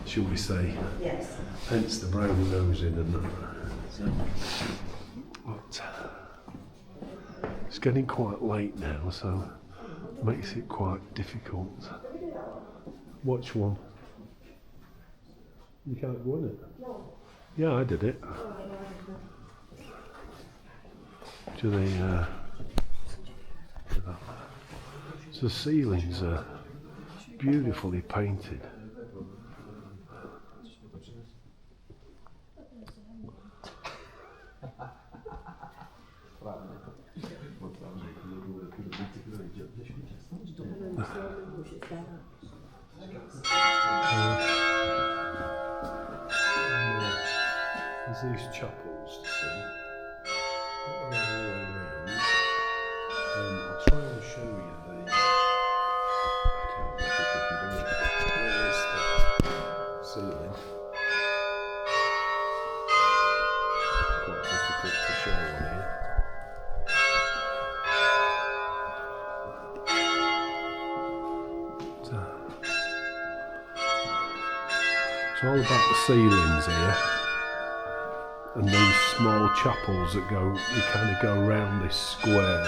shall we say. Yes. Hence the brown nosing and that. So, but it's getting quite late now, so it makes it quite difficult. Which one? You can't go in it? No. Yeah, I did it. Do they, so the ceilings are beautifully painted. There's these chapels to see all the way around. I'll try and show you the... I can't think if we can do it. There's the ceiling. Quite difficult to show on here. It's all about the ceilings here, and these small chapels that you kind of go around this square.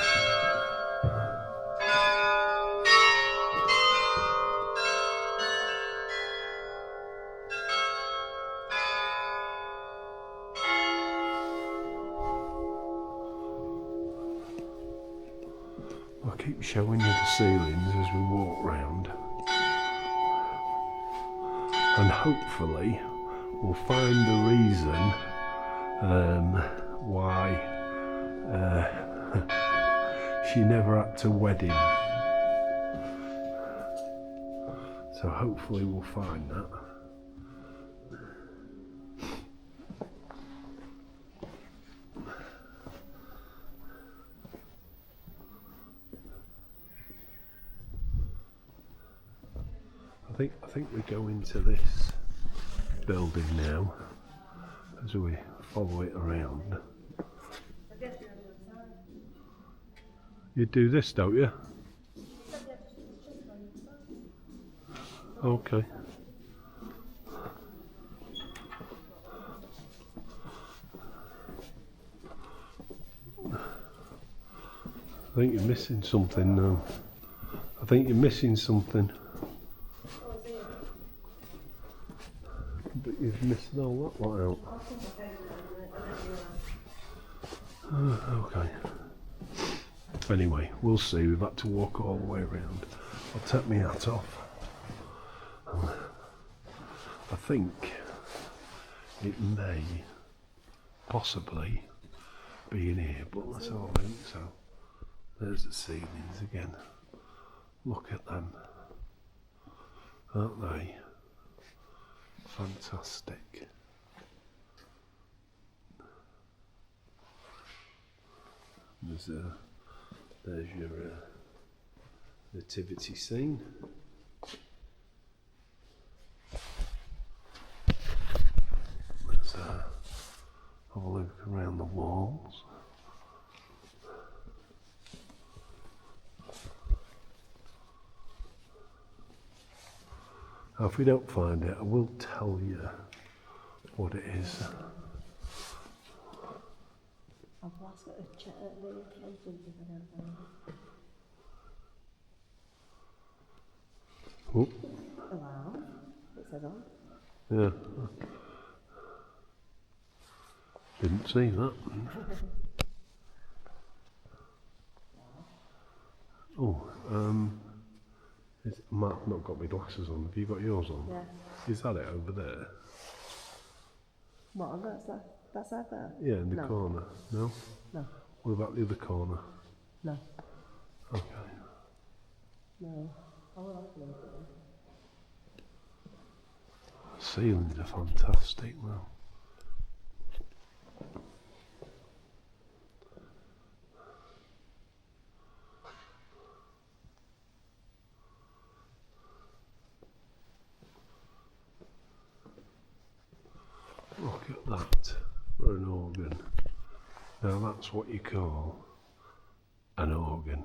I'll keep showing you the ceilings as we walk round, and hopefully we'll find the reason why she never had to wed him. So hopefully we'll find that. I think we go into this building now as we follow it around. You do this, don't you? Okay. I think you're missing something now. I think you're missing something. But you've missed all that lot out. Okay. Anyway, we'll see. We've had to walk all the way around. I'll take my hat off. I think it may possibly be in here, but let's have a look. So there's the ceilings again. Look at them. Aren't they fantastic? There's your nativity scene. Let's have a look around the walls. Now, if we don't find it, I will tell you what it is. Oh. Wow, it says on. Yeah. Didn't see that. Oh, I've not got my glasses on. Have you got yours on? Yeah. Is that it over there? What, that's that there? Yeah, in the corner. No? No. What about the other corner? No. Okay. No. I will have a look at them. Ceilings are fantastic, well. Look at that for an organ. Now that's what you call an organ.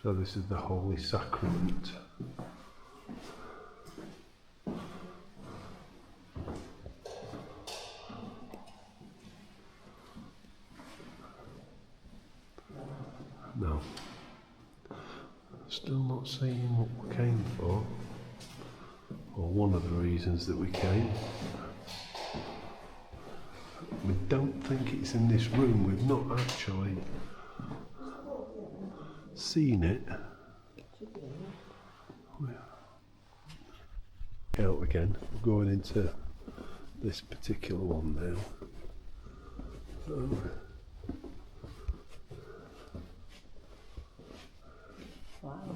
So this is the Holy Sacrament. No. Still not seeing what we came for, or one of the reasons that we came. We don't think it's in this room. We've not actually seen it. Out again. We're going into this particular one now. Wow.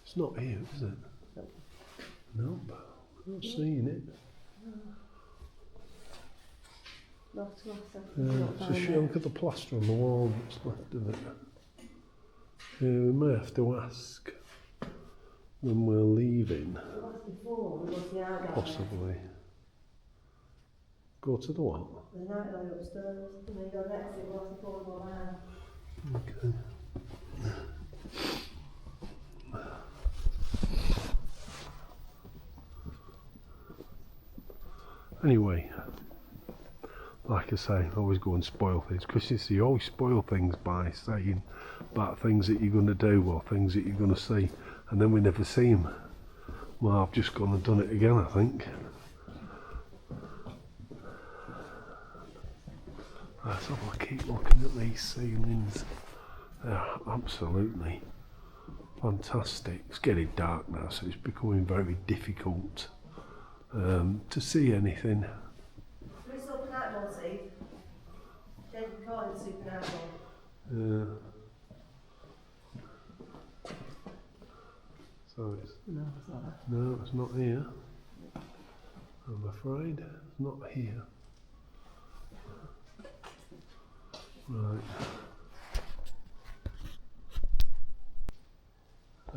It's not here, is it? No, I'm not seeing it. It's a shame. Look at the plaster on the wall that's left of it. Yeah, we may have to ask when we're leaving. It was before, we was the art gallery. Possibly. Go to the what? The nightlight upstairs, and then your next it was the portable van. Okay. Anyway, like I say, I always go and spoil things. Because you see, you always spoil things by saying about things that you're going to do or things that you're going to see, and then we never see them. Well, I've just gone and done it again, I think. Right, so I keep looking at these ceilings. They're absolutely fantastic. It's getting dark now, so it's becoming very difficult to see anything. Can we open that one, Steve? David Collins, Supernatural. So it's No, it's not that. no, it's not here. I'm afraid it's not here. Right.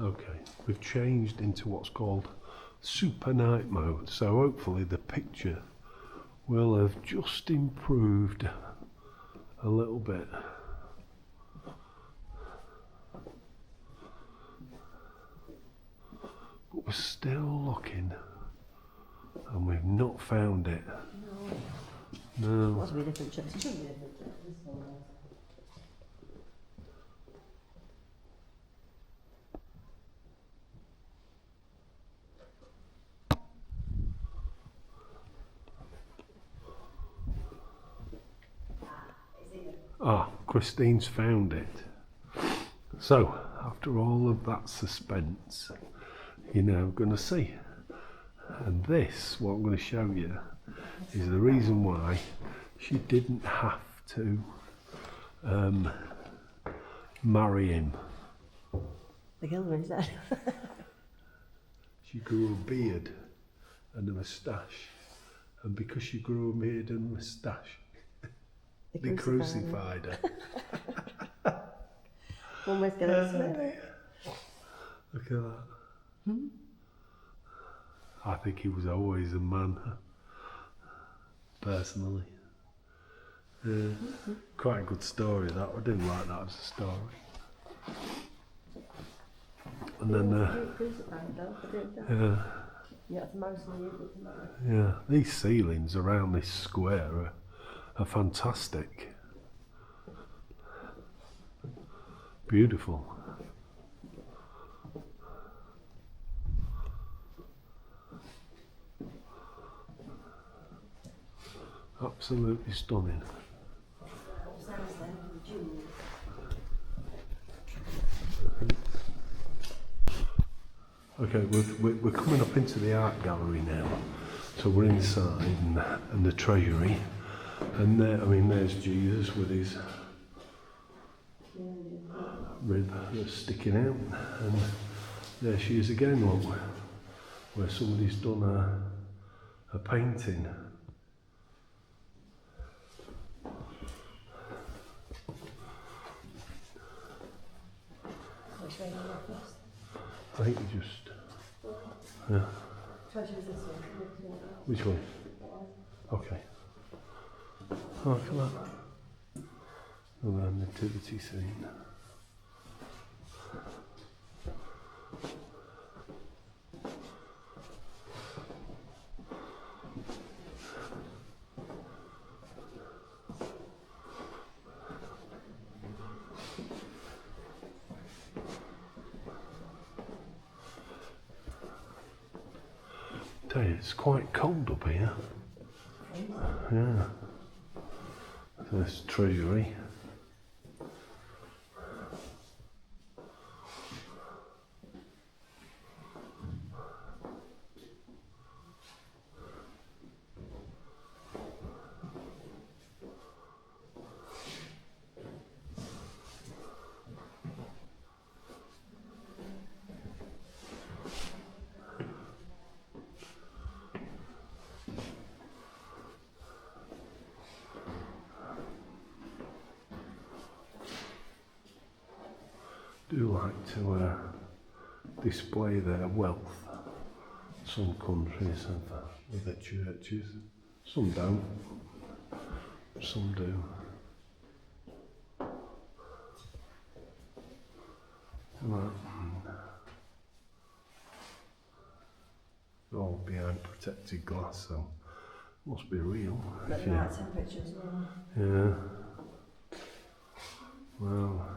Okay, we've changed into what's called super night mode, so hopefully the picture will have just improved a little bit. But we're still looking and we've not found it. It No. must be a different church. It shouldn't be a different church. This one was. Ah, Christine's found it. So, after all of that suspense, you're now going to see. And this, what I'm going to show you, is the reason why she didn't have to marry him. The Gilmans, that. She grew a beard and a moustache. And because she grew a beard and a moustache, they crucified her. Almost gonna smell. Look at that. I think he was always a man, personally. Quite a good story, that. I do like that as a story. And then, Crucified though, I didn't know. yeah, Yeah, it's mostly you. yeah, these ceilings around this square are fantastic. Beautiful. Absolutely stunning. Okay, we're coming up into the art gallery now. So we're inside and the treasury. And there, I mean, there's Jesus with his rib that's sticking out. And there she is again, look, where somebody's done a painting. I think you just, yeah. Treasure's this one. Which one? Okay. Oh, look at that. Another nativity scene. Tell you, it's quite cold up here. Yeah. This treasury. Do like to display their wealth. Some countries have with their churches, some don't, some do. Right. All behind protected glass, so must be real. But the right temperature as well. Yeah. Well.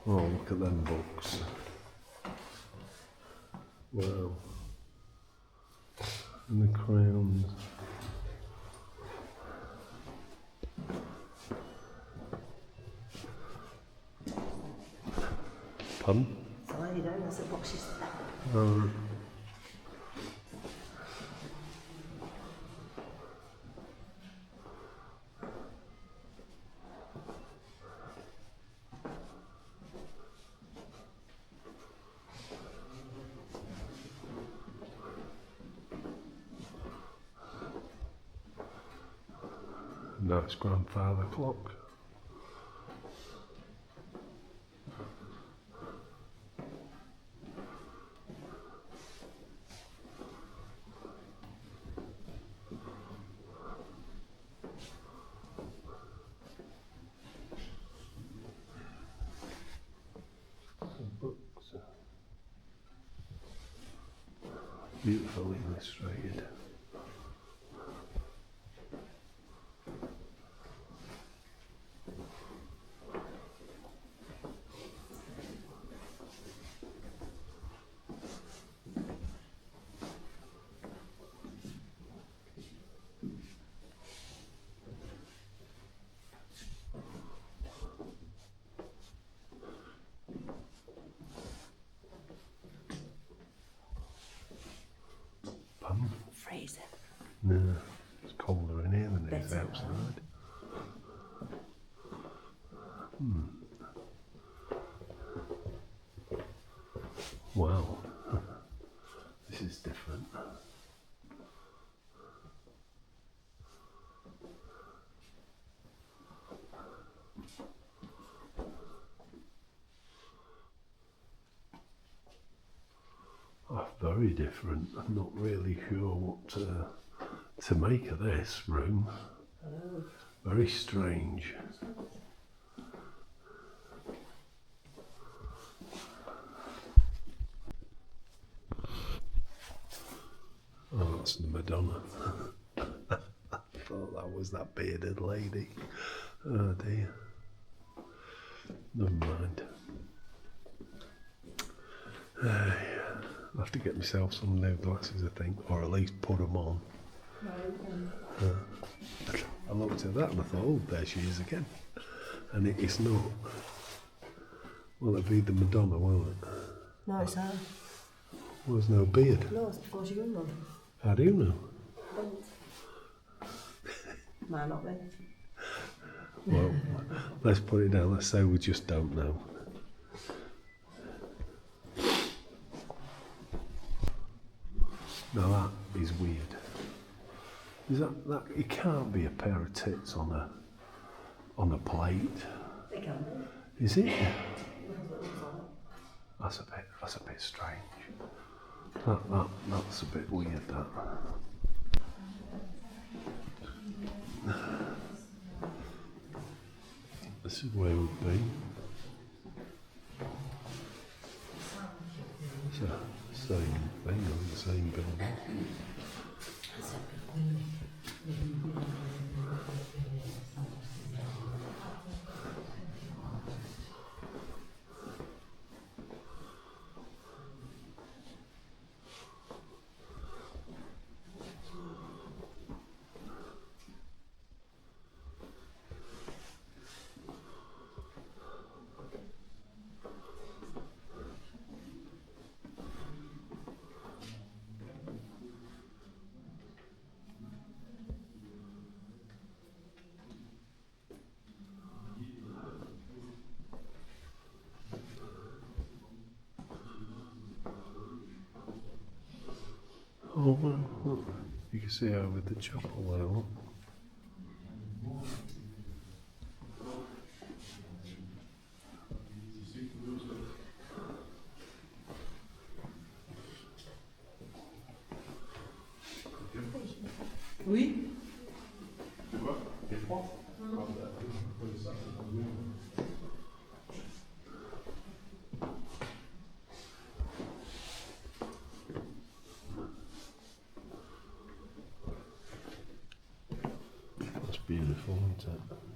Oh, look at them books. Wow. And the crowns. Pardon? So lay down, that's the box she's there. Nice grandfather clock. Some books. Beautifully illustrated. Freezing. No, it's colder in here than it is outside. Wow, this is different. Oh, very different. I'm not really sure what to make of this room. Very strange. Oh, that's the Madonna. I thought that was that bearded lady. Oh dear. Never mind. I'll have to get myself some new glasses, I think, or at least put them on. I looked at that and I thought, oh, there she is again. And it's not. Well, it'll be the Madonna, won't it? No, it's her. Well, there's no beard. No, it's before she got one. How do you know? Might not be. Well, let's put it down. Let's say we just don't know. Now that is weird. Is that it can't be a pair of tits on a plate. It can be. Is it? That's a bit strange. That's a bit weird, that. This is where we've been. So, same thing on the same building. over. Look, you can see over the chapel there. Look. Oui. That's beautiful, isn't it?